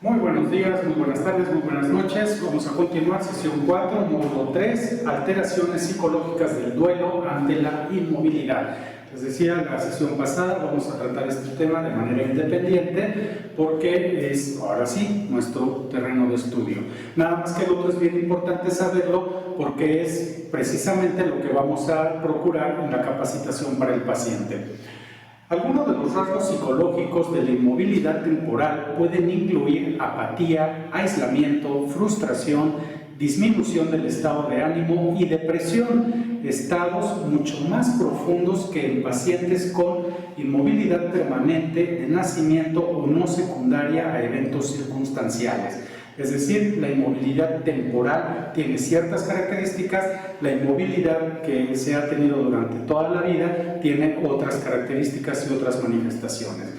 Muy buenos días, muy buenas tardes, muy buenas noches. Vamos a continuar sesión 4, módulo 3, alteraciones psicológicas del duelo ante la inmovilidad. Les decía, la sesión pasada vamos a tratar este tema de manera independiente porque es, ahora sí, nuestro terreno de estudio. Nada más que el otro es bien importante saberlo porque es precisamente lo que vamos a procurar en la capacitación para el paciente. Algunos de los rasgos psicológicos de la inmovilidad temporal pueden incluir apatía, aislamiento, frustración, disminución del estado de ánimo y depresión, estados mucho más profundos que en pacientes con inmovilidad permanente de nacimiento o no secundaria a eventos circunstanciales. Es decir, la inmovilidad temporal tiene ciertas características, la inmovilidad que se ha tenido durante toda la vida tiene otras características y otras manifestaciones.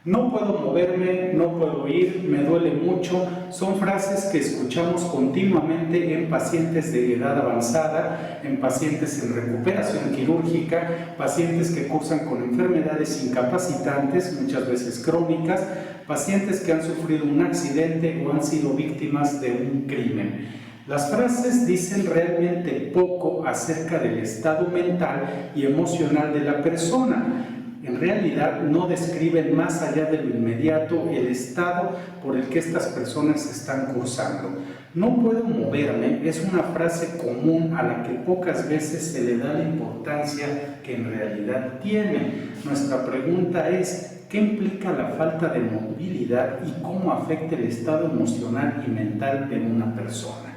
No puedo moverme, no puedo ir, me duele mucho, son frases que escuchamos continuamente en pacientes de edad avanzada, en pacientes en recuperación quirúrgica, pacientes que cursan con enfermedades incapacitantes, muchas veces crónicas, pacientes que han sufrido un accidente o han sido víctimas de un crimen. Las frases dicen realmente poco acerca del estado mental y emocional de la persona. En realidad no describen más allá de lo inmediato el estado por el que estas personas están cursando. No puedo moverme es una frase común a la que pocas veces se le da la importancia que en realidad tiene. Nuestra pregunta es, ¿qué implica la falta de movilidad y cómo afecta el estado emocional y mental de una persona?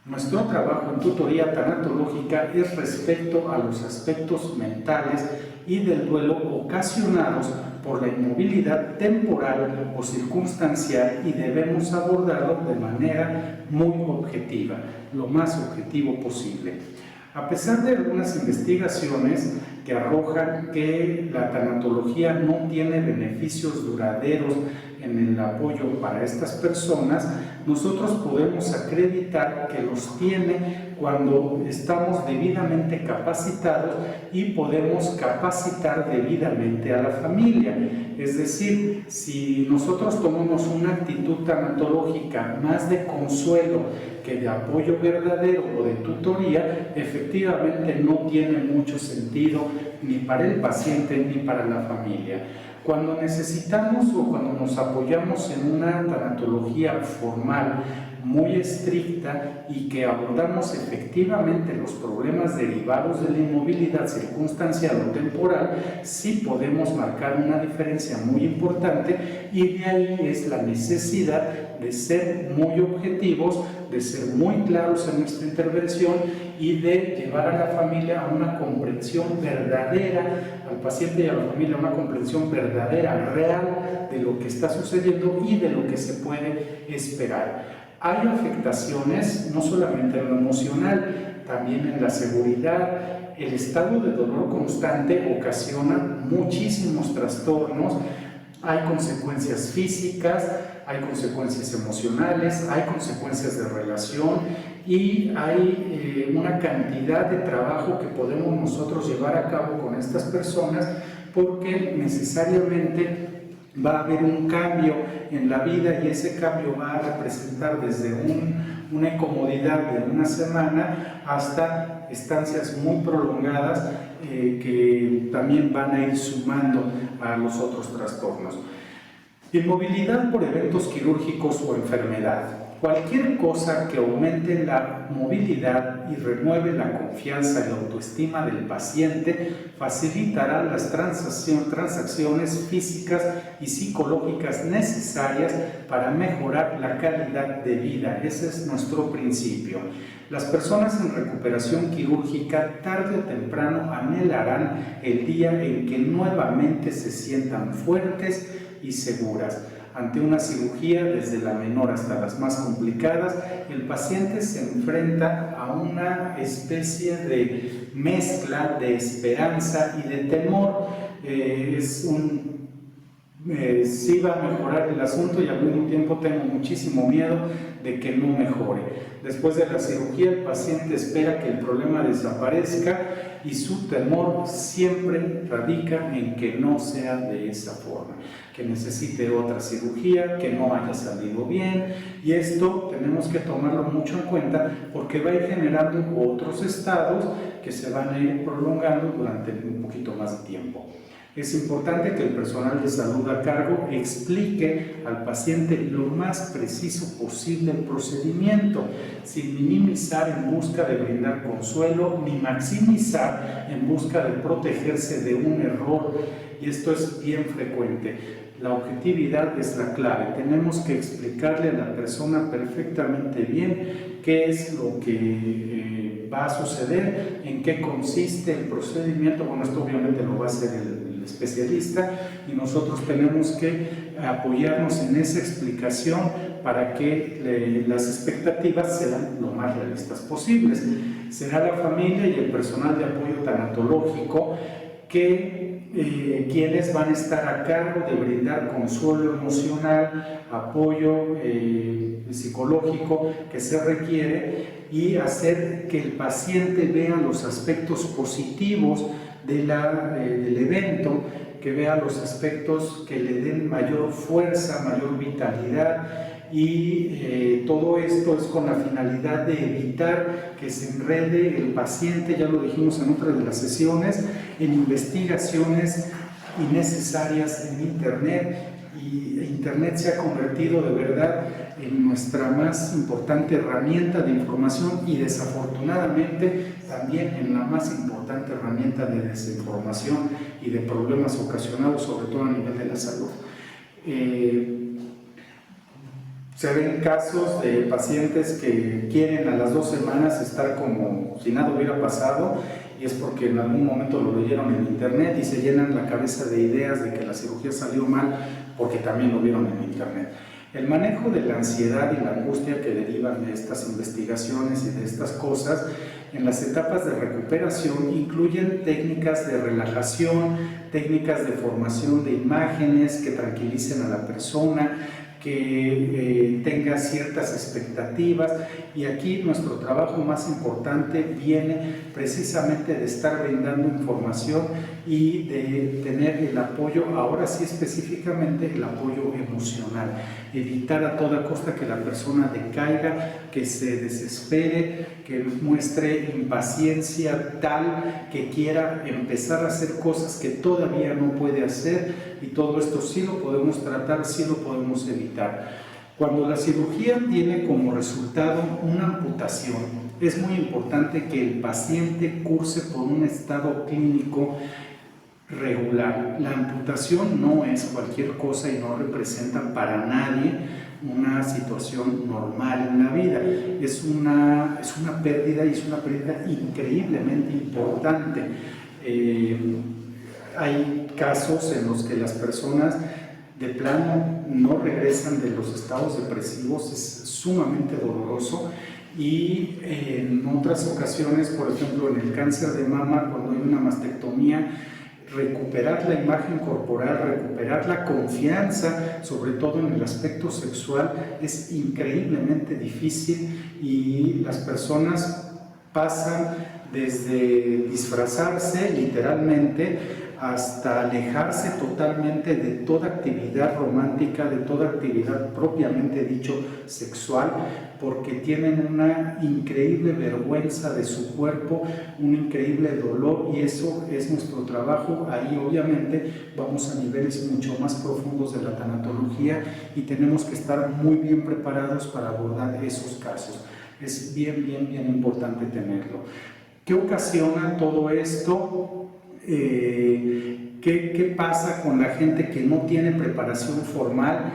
Nuestro trabajo en tutoría tanatológica es respecto a los aspectos mentales y del duelo ocasionados por la inmovilidad temporal o circunstancial y debemos abordarlo de manera muy objetiva, lo más objetivo posible. A pesar de algunas investigaciones que arrojan que la tanatología no tiene beneficios duraderos en el apoyo para estas personas, nosotros podemos acreditar que los tiene cuando estamos debidamente capacitados y podemos capacitar debidamente a la familia. Es decir, si nosotros tomamos una actitud tanatológica más de consuelo que de apoyo verdadero o de tutoría, efectivamente no tiene mucho sentido ni para el paciente ni para la familia. Cuando necesitamos o cuando nos apoyamos en una tanatología formal muy estricta y que abordamos efectivamente los problemas derivados de la inmovilidad circunstancial o temporal, sí podemos marcar una diferencia muy importante y de ahí es la necesidad de ser muy objetivos, de ser muy claros en nuestra intervención y de llevar a la familia a una comprensión verdadera, al paciente y a la familia a una comprensión verdadera, real de lo que está sucediendo y de lo que se puede esperar. Hay afectaciones no solamente en lo emocional, también en la seguridad. El estado de dolor constante ocasiona muchísimos trastornos. Hay consecuencias físicas, hay consecuencias emocionales, hay consecuencias de relación y hay una cantidad de trabajo que podemos nosotros llevar a cabo con estas personas porque necesariamente va a haber un cambio en la vida y ese cambio va a representar desde una incomodidad de una semana hasta estancias muy prolongadas que también van a ir sumando a los otros trastornos. Inmovilidad por eventos quirúrgicos o enfermedad. Cualquier cosa que aumente la movilidad y renueve la confianza y la autoestima del paciente facilitará las transacciones físicas y psicológicas necesarias para mejorar la calidad de vida. Ese es nuestro principio. Las personas en recuperación quirúrgica tarde o temprano anhelarán el día en que nuevamente se sientan fuertes y seguras. Ante una cirugía, desde la menor hasta las más complicadas, el paciente se enfrenta a una especie de mezcla de esperanza y de temor. Es sí va a mejorar el asunto y al mismo tiempo tengo muchísimo miedo de que no mejore. Después de la cirugía el paciente espera que el problema desaparezca y su temor siempre radica en que no sea de esa forma, que necesite otra cirugía, que no haya salido bien, y esto tenemos que tomarlo mucho en cuenta porque va a ir generando otros estados que se van a ir prolongando durante un poquito más de tiempo. Es importante que el personal de salud a cargo explique al paciente lo más preciso posible el procedimiento, sin minimizar en busca de brindar consuelo, ni maximizar en busca de protegerse de un error, y esto es bien frecuente. La objetividad es la clave. Tenemos que explicarle a la persona perfectamente bien qué es lo que va a suceder, en qué consiste el procedimiento. Bueno, esto obviamente lo va a hacer el especialista y nosotros tenemos que apoyarnos en esa explicación para que las expectativas sean lo más realistas posibles. Será la familia y el personal de apoyo tanatológico quienes van a estar a cargo de brindar consuelo emocional, apoyo psicológico que se requiere y hacer que el paciente vea los aspectos positivos del evento, que vea los aspectos que le den mayor fuerza, mayor vitalidad, y todo esto es con la finalidad de evitar que se enrede el paciente, ya lo dijimos en otra de las sesiones, en investigaciones innecesarias en Internet. Y Internet se ha convertido de verdad en nuestra más importante herramienta de información y desafortunadamente también en la más importante herramienta de desinformación y de problemas ocasionados, sobre todo a nivel de la salud. Se ven casos de pacientes que quieren a las 2 semanas estar como si nada hubiera pasado, y es porque en algún momento lo leyeron en Internet y se llenan la cabeza de ideas de que la cirugía salió mal porque también lo vieron en Internet. El manejo de la ansiedad y la angustia que derivan de estas investigaciones y de estas cosas en las etapas de recuperación incluyen técnicas de relajación, técnicas de formación de imágenes que tranquilicen a la persona, que tenga ciertas expectativas, y aquí nuestro trabajo más importante viene precisamente de estar brindando información y de tener el apoyo, ahora sí específicamente el apoyo emocional, evitar a toda costa que la persona decaiga, que se desespere, que muestre impaciencia tal que quiera empezar a hacer cosas que todavía no puede hacer, y todo esto sí lo podemos tratar, sí lo podemos evitar. Cuando la cirugía tiene como resultado una amputación, es muy importante que el paciente curse por un estado clínico regular. La amputación no es cualquier cosa y no representa para nadie una situación normal en la vida. Es una pérdida, y es una pérdida increíblemente importante. Hay casos en los que las personas de plano no regresan de los estados depresivos, es sumamente doloroso, y en otras ocasiones, por ejemplo en el cáncer de mama, cuando hay una mastectomía, recuperar la imagen corporal, recuperar la confianza, sobre todo en el aspecto sexual, es increíblemente difícil, y las personas pasan desde disfrazarse literalmente hasta alejarse totalmente de toda actividad romántica, de toda actividad propiamente dicho sexual, porque tienen una increíble vergüenza de su cuerpo, un increíble dolor, y eso es nuestro trabajo. Ahí obviamente vamos a niveles mucho más profundos de la tanatología y tenemos que estar muy bien preparados para abordar esos casos. Es bien importante tenerlo. ¿Qué ocasiona todo esto? ¿Qué pasa con la gente que no tiene preparación formal?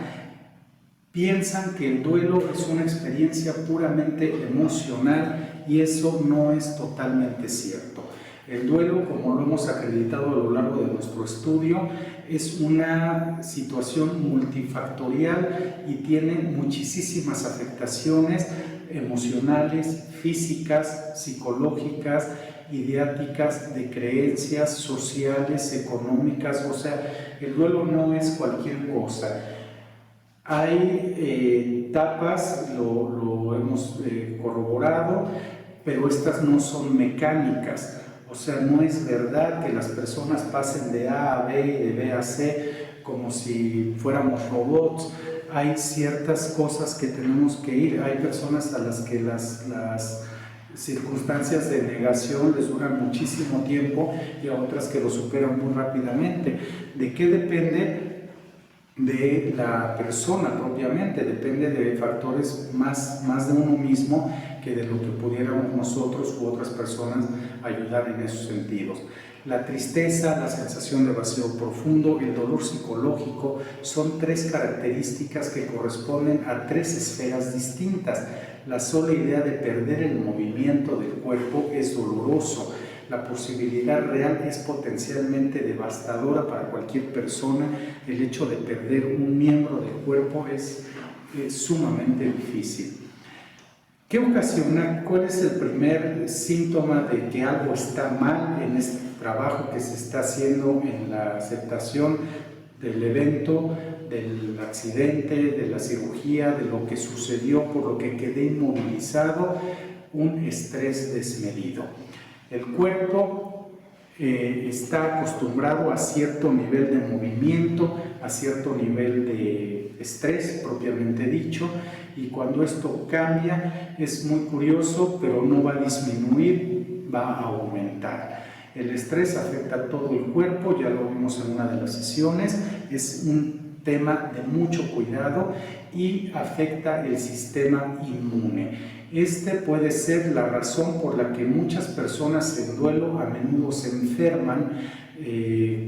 Piensan que el duelo es una experiencia puramente emocional, y eso no es totalmente cierto. El duelo, como lo hemos acreditado a lo largo de nuestro estudio, es una situación multifactorial y tiene muchísimas afectaciones emocionales, físicas, psicológicas, idiáticas, de creencias sociales, económicas. O sea, el duelo no es cualquier cosa. Hay etapas, lo hemos corroborado, pero estas no son mecánicas. O sea, no es verdad que las personas pasen de A a B y de B a C como si fuéramos robots. Hay ciertas cosas que tenemos que ir. Hay personas a las que las circunstancias de negación les duran muchísimo tiempo y a otras que lo superan muy rápidamente. ¿De qué depende? De la persona propiamente, depende de factores más de uno mismo que de lo que pudiéramos nosotros u otras personas ayudar en esos sentidos. La tristeza, la sensación de vacío profundo, el dolor psicológico son tres características que corresponden a tres esferas distintas. La sola idea de perder el movimiento del cuerpo es doloroso. La posibilidad real es potencialmente devastadora para cualquier persona. El hecho de perder un miembro del cuerpo es sumamente difícil. ¿Qué ocasiona? ¿Cuál es el primer síntoma de que algo está mal en este trabajo que se está haciendo en la aceptación del evento, del accidente, de la cirugía, de lo que sucedió, por lo que quedé inmovilizado? Un estrés desmedido. El cuerpo está acostumbrado a cierto nivel de movimiento, a cierto nivel de estrés propiamente dicho, y cuando esto cambia es muy curioso, pero no va a disminuir, va a aumentar. El estrés afecta a todo el cuerpo, ya lo vimos en una de las sesiones, es un tema de mucho cuidado y afecta el sistema inmune. Este puede ser la razón por la que muchas personas en duelo a menudo se enferman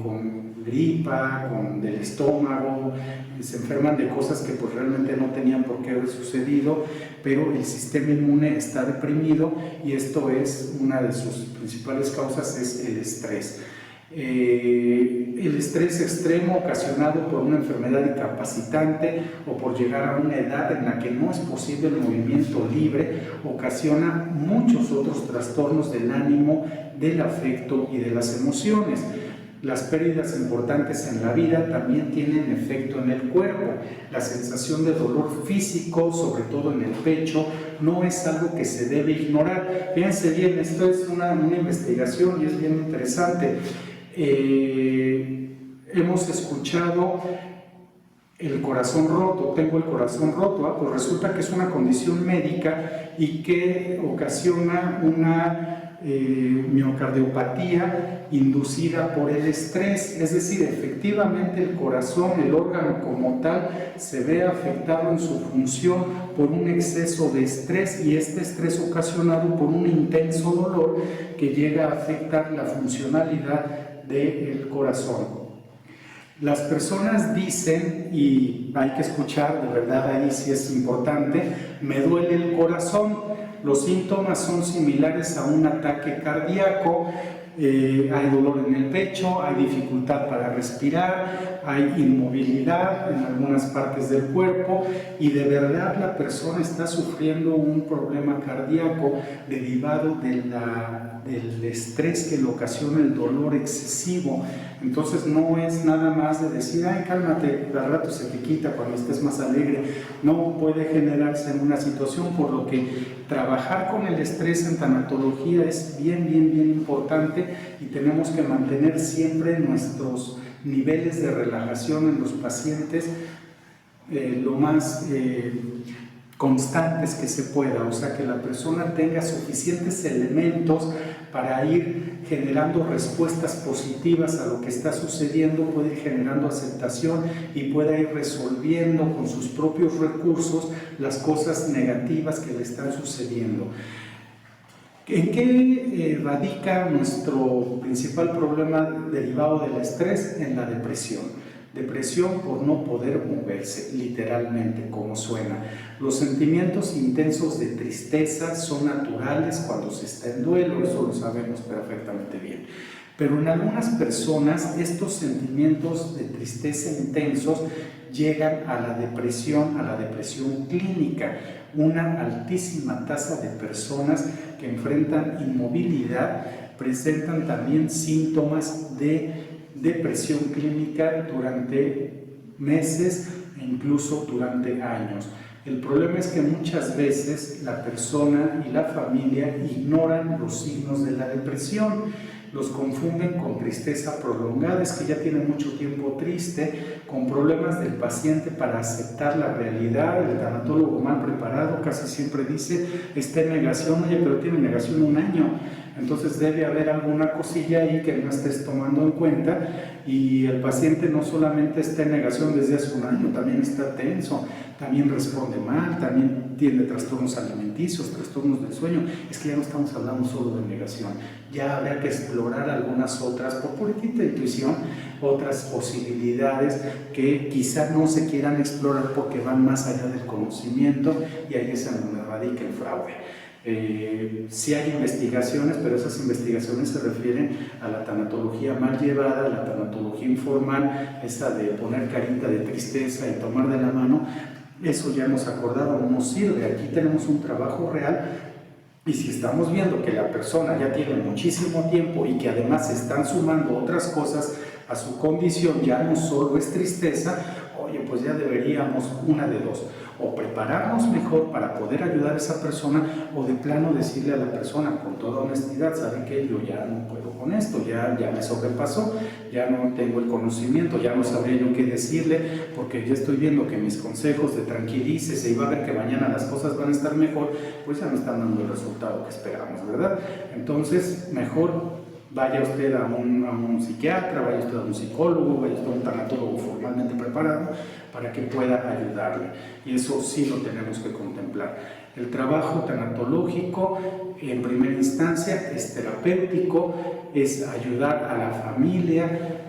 con gripa, del estómago, se enferman de cosas que pues realmente no tenían por qué haber sucedido, pero el sistema inmune está deprimido y esto es una de sus principales causas, es el estrés. El estrés extremo ocasionado por una enfermedad incapacitante o por llegar a una edad en la que no es posible el movimiento libre ocasiona muchos otros trastornos del ánimo, del afecto y de las emociones. Las pérdidas importantes en la vida también tienen efecto en el cuerpo. La sensación de dolor físico, sobre todo en el pecho, no es algo que se debe ignorar. Fíjense bien, esto es una investigación y es bien interesante. Hemos escuchado el corazón roto, tengo el corazón roto, pues resulta que es una condición médica y que ocasiona una miocardiopatía inducida por el estrés, es decir, efectivamente el corazón, el órgano como tal, se ve afectado en su función por un exceso de estrés y este estrés ocasionado por un intenso dolor que llega a afectar la funcionalidad del corazón. Las personas dicen, y hay que escuchar, de verdad ahí sí es importante, me duele el corazón. Los síntomas son similares a un ataque cardíaco, hay dolor en el pecho, hay dificultad para respirar, hay inmovilidad en algunas partes del cuerpo y de verdad la persona está sufriendo un problema cardíaco derivado del estrés que le ocasiona el dolor excesivo. Entonces no es nada más de decir, ay, cálmate, al rato se te quita cuando estés más alegre. No, puede generarse en una situación, por lo que trabajar con el estrés en tanatología es bien importante y tenemos que mantener siempre nuestros niveles de relajación en los pacientes lo más constantes que se pueda, o sea que la persona tenga suficientes elementos para ir generando respuestas positivas a lo que está sucediendo, puede ir generando aceptación y pueda ir resolviendo con sus propios recursos las cosas negativas que le están sucediendo. ¿En qué radica nuestro principal problema derivado del estrés? En la depresión. Depresión por no poder moverse, literalmente, como suena. Los sentimientos intensos de tristeza son naturales cuando se está en duelo, eso lo sabemos perfectamente bien. Pero en algunas personas estos sentimientos de tristeza intensos llegan a la depresión clínica, una altísima tasa de personas que enfrentan inmovilidad presentan también síntomas de depresión clínica durante meses e incluso durante años. El problema es que muchas veces la persona y la familia ignoran los signos de la depresión, los confunden con tristeza prolongada, es que ya tiene mucho tiempo triste, con problemas del paciente para aceptar la realidad. El tanatólogo mal preparado casi siempre dice, está en negación, oye, pero tiene negación un año, entonces debe haber alguna cosilla ahí que no estés tomando en cuenta, y el paciente no solamente está en negación desde hace un año, también está tenso, también responde mal, también tiene trastornos alimenticios, trastornos del sueño. Es que ya no estamos hablando solo de negación, ya habría que explorar algunas otras, por purita intuición, otras posibilidades que quizá no se quieran explorar porque van más allá del conocimiento, y ahí es en donde radica el fraude. Sí hay investigaciones, pero esas investigaciones se refieren a la tanatología mal llevada, a la tanatología informal, esa de poner carita de tristeza y tomar de la mano. Eso ya hemos acordado, no nos sirve. Aquí tenemos un trabajo real, y si estamos viendo que la persona ya tiene muchísimo tiempo y que además se están sumando otras cosas a su condición, ya no solo es tristeza, oye, pues ya deberíamos una de dos: o prepararnos mejor para poder ayudar a esa persona, o de plano decirle a la persona con toda honestidad, ¿saben qué? Yo ya no puedo con esto, ya me sobrepasó, ya no tengo el conocimiento, ya no sabría yo qué decirle, porque ya estoy viendo que mis consejos de tranquilícese y va a ver que mañana las cosas van a estar mejor, pues ya no están dando el resultado que esperamos, ¿verdad? Entonces, mejor vaya usted a un psiquiatra, vaya usted a un psicólogo, vaya usted a un tanatólogo formalmente preparado para que pueda ayudarle, y eso sí lo tenemos que contemplar. El trabajo tanatológico en primera instancia es terapéutico, es ayudar a la familia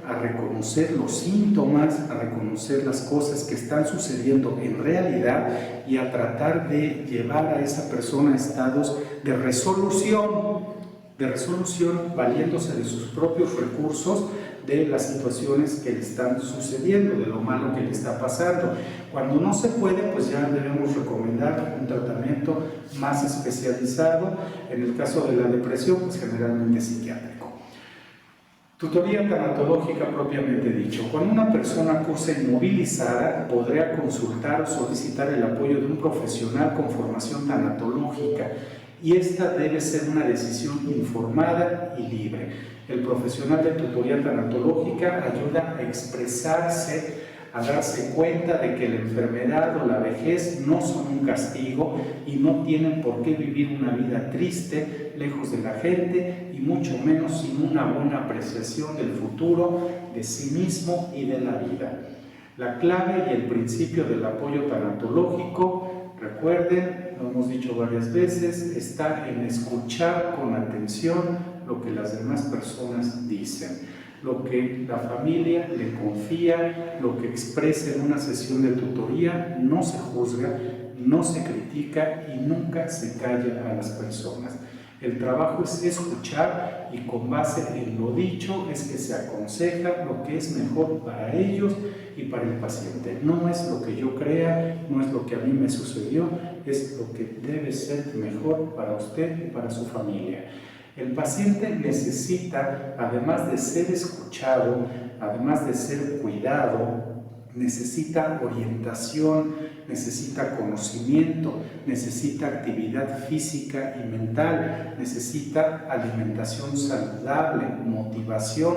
a reconocer los síntomas, a reconocer las cosas que están sucediendo en realidad y a tratar de llevar a esa persona a estados de resolución valiéndose de sus propios recursos, de las situaciones que le están sucediendo, de lo malo que le está pasando. Cuando no se puede, pues ya debemos recomendar un tratamiento más especializado. En el caso de la depresión, pues generalmente psiquiátrico. Tutoría tanatológica propiamente dicho. Cuando una persona acusa inmovilizada, podría consultar o solicitar el apoyo de un profesional con formación tanatológica, y esta debe ser una decisión informada y libre. El profesional de tutoría tanatológica ayuda a expresarse, a darse cuenta de que la enfermedad o la vejez no son un castigo y no tienen por qué vivir una vida triste, lejos de la gente, y mucho menos sin una buena apreciación del futuro, de sí mismo y de la vida. La clave y el principio del apoyo tanatológico, recuerden, lo hemos dicho varias veces, está en escuchar con atención lo que las demás personas dicen, lo que la familia le confía, lo que expresa en una sesión de tutoría. No se juzga, no se critica y nunca se calla a las personas. El trabajo es escuchar, y con base en lo dicho es que se aconseja lo que es mejor para ellos y para el paciente. No es lo que yo crea, no es lo que a mí me sucedió, es lo que debe ser mejor para usted y para su familia. El paciente necesita, además de ser escuchado, además de ser cuidado, necesita orientación, necesita conocimiento, necesita actividad física y mental, necesita alimentación saludable, motivación.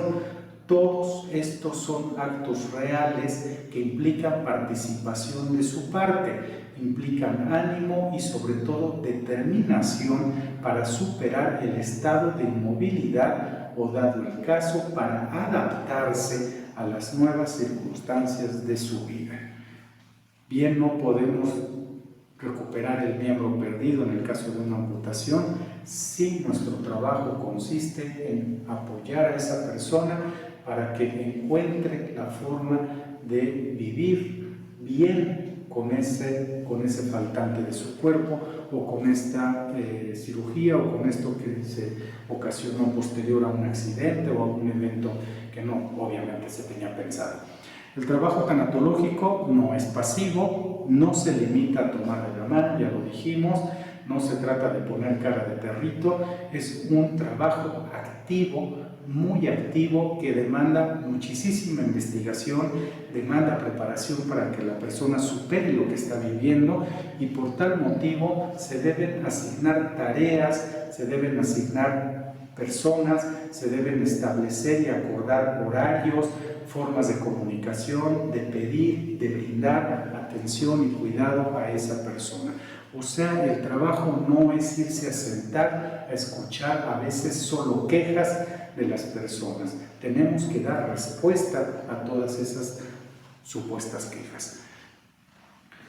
Todos estos son actos reales que implican participación de su parte, implican ánimo y sobre todo determinación para superar el estado de inmovilidad o, dado el caso, para adaptarse a las nuevas circunstancias de su vida. Bien, no podemos recuperar el miembro perdido en el caso de una amputación si nuestro trabajo consiste en apoyar a esa persona para que encuentre la forma de vivir bien con ese faltante de su cuerpo, o con esta cirugía, o con esto que se ocasionó posterior a un accidente o a un evento que no, obviamente, se tenía pensado. El trabajo tanatológico no es pasivo, no se limita a tomar de la mano, ya lo dijimos, no se trata de poner cara de perrito, es un trabajo activo, muy activo, que demanda muchísima investigación, demanda preparación para que la persona supere lo que está viviendo, y por tal motivo se deben asignar tareas, se deben asignar personas, se deben establecer y acordar horarios, formas de comunicación, de pedir, de brindar atención y cuidado a esa persona. O sea, el trabajo no es irse a sentar a escuchar a veces solo quejas de las personas. Tenemos que dar respuesta a todas esas supuestas quejas.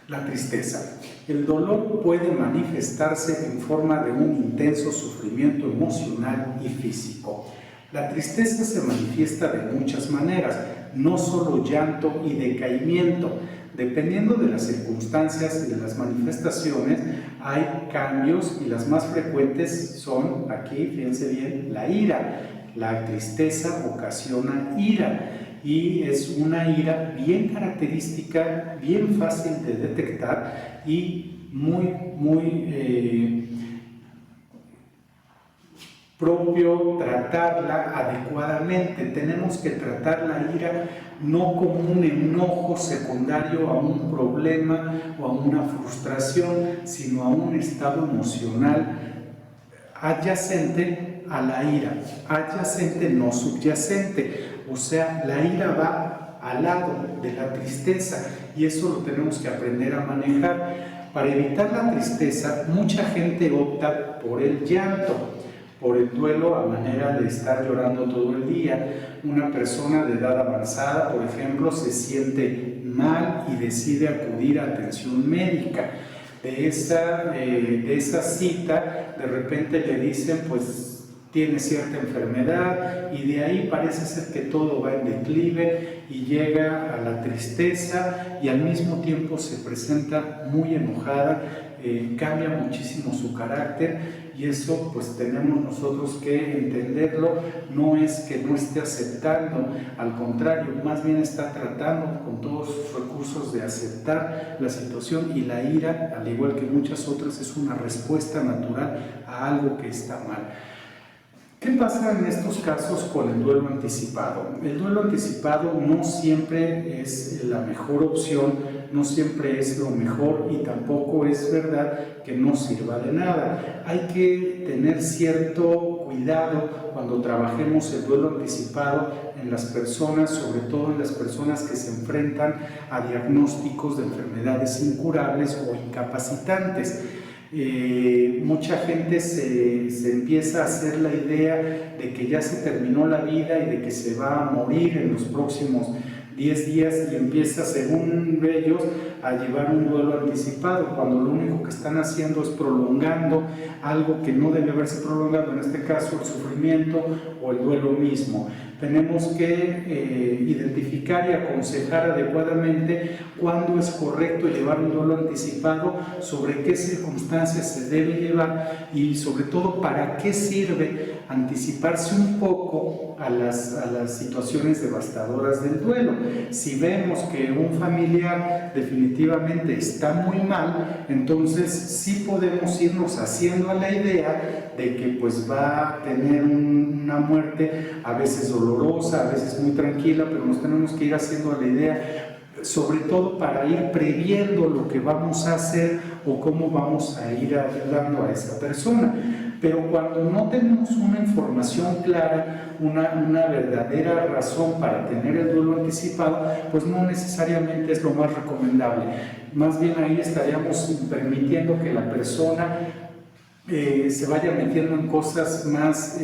La tristeza. El dolor puede manifestarse en forma de un intenso sufrimiento emocional y físico. La tristeza se manifiesta de muchas maneras, no solo llanto y decaimiento. Dependiendo de las circunstancias y de las manifestaciones, hay cambios, y las más frecuentes son, aquí, fíjense bien, la ira. La tristeza ocasiona ira, y es una ira bien característica, bien fácil de detectar y muy propio tratarla adecuadamente. Tenemos que tratar la ira no como un enojo secundario a un problema o a una frustración, sino a un estado emocional adyacente a la ira, adyacente, no subyacente. O sea, la ira va al lado de la tristeza, y eso lo tenemos que aprender a manejar. Para evitar la tristeza, mucha gente opta por el llanto, por el duelo, a manera de estar llorando todo el día. Una persona de edad avanzada, por ejemplo, se siente mal y decide acudir a atención médica. De esa cita, de repente le dicen, pues tiene cierta enfermedad, y de ahí parece ser que todo va en declive y llega a la tristeza, y al mismo tiempo se presenta muy enojada, cambia muchísimo su carácter, y eso pues tenemos nosotros que entenderlo. No es que no esté aceptando, al contrario, más bien está tratando con todos sus recursos de aceptar la situación, y la ira, al igual que muchas otras, es una respuesta natural a algo que está mal. ¿Qué pasa en estos casos con el duelo anticipado? El duelo anticipado no siempre es la mejor opción, no siempre es lo mejor, y tampoco es verdad que no sirva de nada. Hay que tener cierto cuidado cuando trabajemos el duelo anticipado en las personas, sobre todo en las personas que se enfrentan a diagnósticos de enfermedades incurables o incapacitantes. Mucha gente se empieza a hacer la idea de que ya se terminó la vida y de que se va a morir en los próximos 10 días, y empieza, según ellos, a llevar un duelo anticipado, cuando lo único que están haciendo es prolongando algo que no debe haberse prolongado, en este caso el sufrimiento o el duelo mismo. Tenemos que identificar y aconsejar adecuadamente cuándo es correcto llevar un duelo anticipado, sobre qué circunstancias se debe llevar, y sobre todo para qué sirve anticiparse un poco a las situaciones devastadoras del duelo. Si vemos que un familiar definitivamente está muy mal, entonces sí podemos irnos haciendo a la idea de que pues va a tener una muerte, a veces dolorosa, a veces muy tranquila, pero nos tenemos que ir haciendo a la idea, sobre todo para ir previendo lo que vamos a hacer o cómo vamos a ir ayudando a esa persona. Pero cuando no tenemos una información clara, una verdadera razón para tener el duelo anticipado, pues no necesariamente es lo más recomendable. Más bien ahí estaríamos permitiendo que la persona se vaya metiendo en cosas más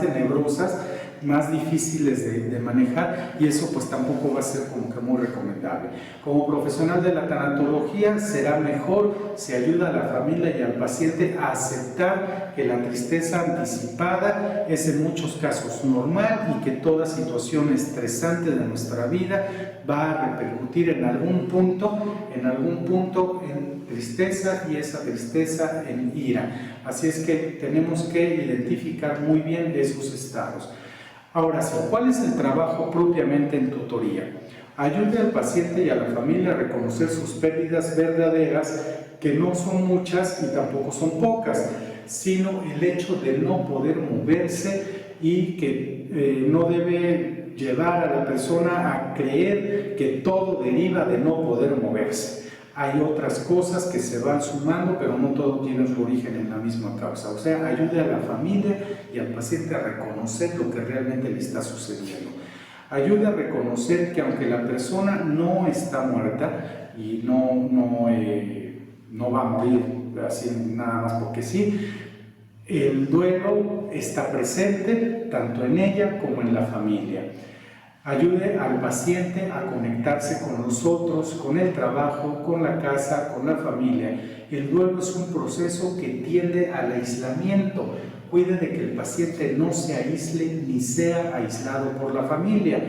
tenebrosas, más difíciles de manejar, y eso pues tampoco va a ser como que muy recomendable. Como profesional de la tanatología, será mejor si ayuda a la familia y al paciente a aceptar que la tristeza anticipada es en muchos casos normal, y que toda situación estresante de nuestra vida va a repercutir en algún punto en tristeza, y esa tristeza en ira. Así es que tenemos que identificar muy bien esos estados. Ahora sí, ¿cuál es el trabajo propiamente en tutoría? Ayude al paciente y a la familia a reconocer sus pérdidas verdaderas, que no son muchas y tampoco son pocas, sino el hecho de no poder moverse y que no debe llevar a la persona a creer que todo deriva de no poder moverse. Hay otras cosas que se van sumando, pero no todo tiene su origen en la misma causa. O sea, ayude a la familia y al paciente a reconocer lo que realmente le está sucediendo. Ayude a reconocer que aunque la persona no está muerta y no va a morir así nada más porque sí, el duelo está presente tanto en ella como en la familia. Ayude al paciente a conectarse con nosotros, con el trabajo, con la casa, con la familia. El duelo es un proceso que tiende al aislamiento. Cuide de que el paciente no se aísle ni sea aislado por la familia.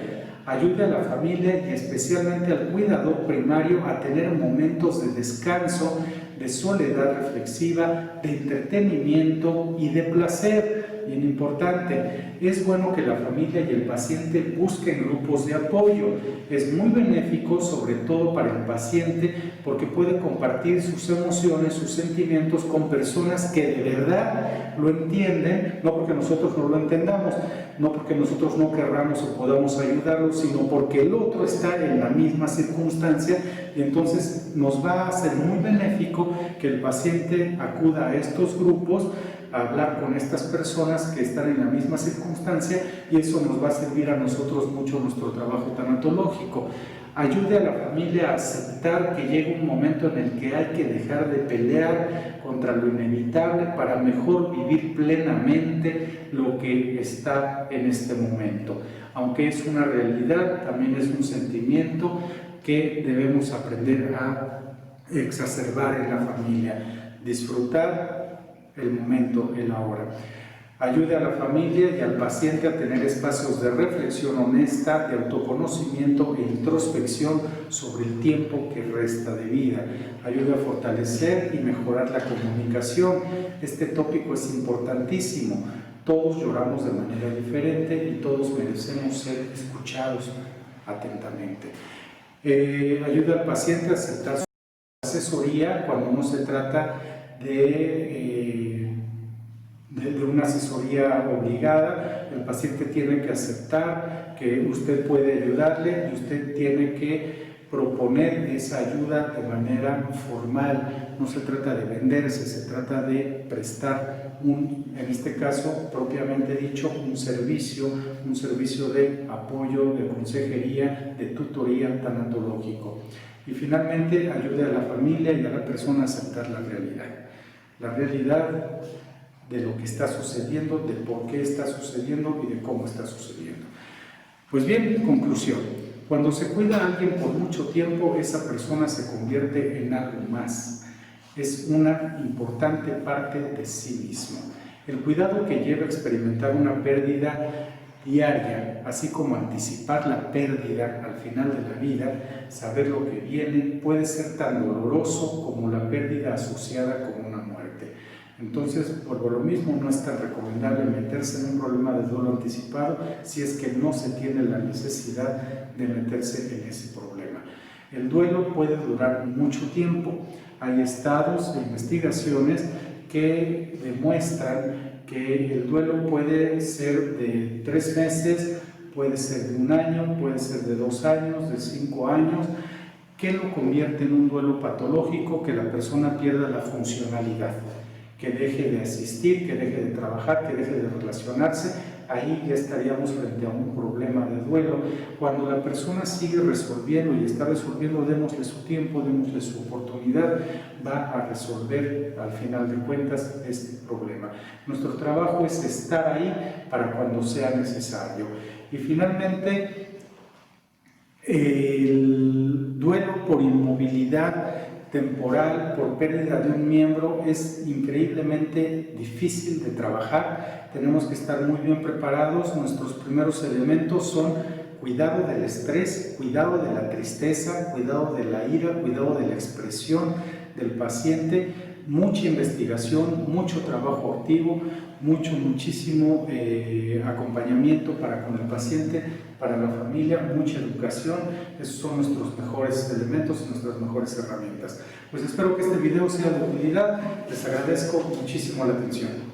Ayude a la familia y especialmente al cuidador primario a tener momentos de descanso, de soledad reflexiva, de entretenimiento y de placer. Bien importante, es bueno que la familia y el paciente busquen grupos de apoyo. Es muy benéfico, sobre todo para el paciente, porque puede compartir sus emociones, sus sentimientos con personas que de verdad lo entienden, no porque nosotros no lo entendamos, no porque nosotros no querramos o podamos ayudarlo, sino porque el otro está en la misma circunstancia, y entonces nos va a ser muy benéfico que el paciente acuda a estos grupos, a hablar con estas personas que están en la misma circunstancia, y eso nos va a servir a nosotros mucho en nuestro trabajo tanatológico. Ayude a la familia a aceptar que llega un momento en el que hay que dejar de pelear contra lo inevitable para mejor vivir plenamente lo que está en este momento. Aunque es una realidad, también es un sentimiento que debemos aprender a exacerbar en la familia. Disfrutar el momento, el ahora. Ayude a la familia y al paciente a tener espacios de reflexión honesta, de autoconocimiento e introspección sobre el tiempo que resta de vida. Ayude a fortalecer y mejorar la comunicación. Este tópico es importantísimo. Todos lloramos de manera diferente y todos merecemos ser escuchados atentamente. Ayuda al paciente a aceptar su asesoría cuando no se trata de una asesoría obligada. El paciente tiene que aceptar que usted puede ayudarle y usted tiene que proponer esa ayuda de manera formal. No se trata de venderse, se trata de prestar en este caso propiamente dicho, un servicio de apoyo, de consejería, de tutoría tanatológico. Y finalmente, ayude a la familia y a la persona a aceptar la realidad de lo que está sucediendo, de por qué está sucediendo y de cómo está sucediendo. Pues bien, conclusión. Cuando se cuida a alguien por mucho tiempo, esa persona se convierte en algo más. Es una importante parte de sí mismo. El cuidado que lleva a experimentar una pérdida diaria, así como anticipar la pérdida al final de la vida, saber lo que viene, puede ser tan doloroso como la pérdida asociada con una muerte. Entonces, por lo mismo, no es tan recomendable meterse en un problema de duelo anticipado si es que no se tiene la necesidad de meterse en ese problema. El duelo puede durar mucho tiempo. Hay estados e investigaciones que demuestran que el duelo puede ser de 3 meses, puede ser de 1 año, puede ser de 2 años, de 5 años. ¿Qué lo convierte en un duelo patológico? Que la persona pierda la funcionalidad, que deje de asistir, que deje de trabajar, que deje de relacionarse. Ahí ya estaríamos frente a un problema de duelo. Cuando la persona sigue resolviendo y está resolviendo, démosle su tiempo, démosle su oportunidad, va a resolver al final de cuentas este problema. Nuestro trabajo es estar ahí para cuando sea necesario. Y finalmente, el duelo por inmovilidad temporal, por pérdida de un miembro, es increíblemente difícil de trabajar. Tenemos que estar muy bien preparados. Nuestros primeros elementos son cuidado del estrés, cuidado de la tristeza, cuidado de la ira, cuidado de la expresión del paciente, mucha investigación, mucho trabajo activo, muchísimo acompañamiento para con el paciente, para la familia, mucha educación. Esos son nuestros mejores elementos y nuestras mejores herramientas. Pues espero que este video sea de utilidad. Les agradezco muchísimo la atención.